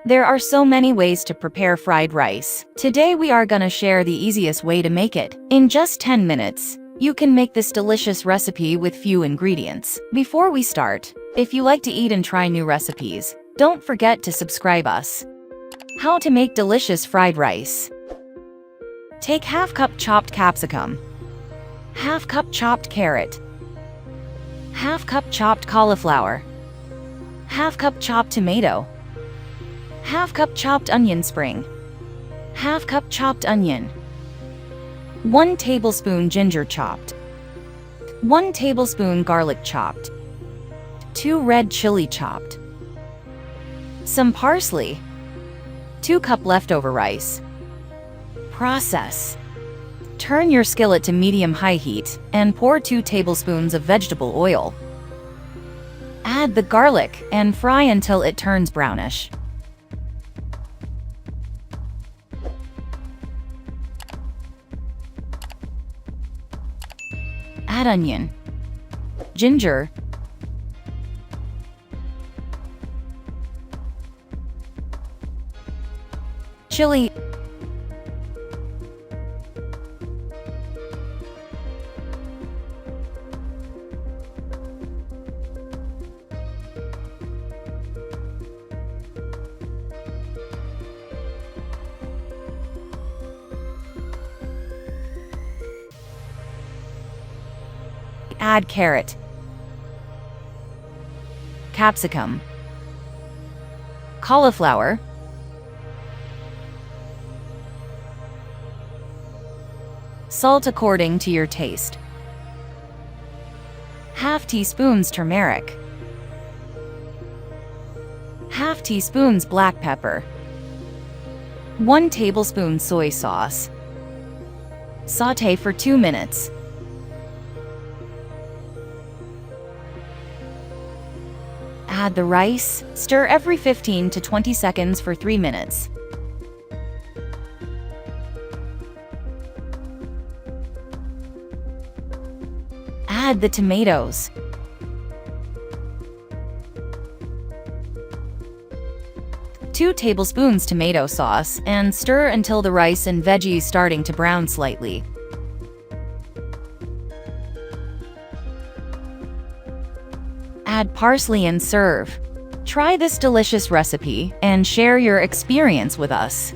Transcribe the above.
There are so many ways to prepare fried rice. Today we are gonna share the easiest way to make it. In just 10 minutes, you can make this delicious recipe with few ingredients. Before we start, if you like to eat and try new recipes, don't forget to subscribe us. How to make delicious fried rice. Take half cup chopped capsicum, half cup chopped carrot, half cup chopped cauliflower, half cup chopped tomato, half cup chopped onion spring, half cup chopped onion, 1 tablespoon ginger chopped, 1 tablespoon garlic chopped, 2 red chili chopped, some parsley, 2 cup leftover rice. Process. Turn your skillet to medium-high heat and pour 2 tablespoons of vegetable oil. Add the garlic and fry until it turns brownish. Add onion, ginger, chili, add carrot, capsicum, cauliflower, salt according to your taste, half teaspoons turmeric, half teaspoons black pepper, 1 tablespoon soy sauce. Sauté for 2 minutes. Add the rice, stir every 15 to 20 seconds for 3 minutes. Add the tomatoes. Two tablespoons tomato sauce and stir until the rice and veggies starting to brown slightly. Add parsley and serve. Try this delicious recipe and share your experience with us.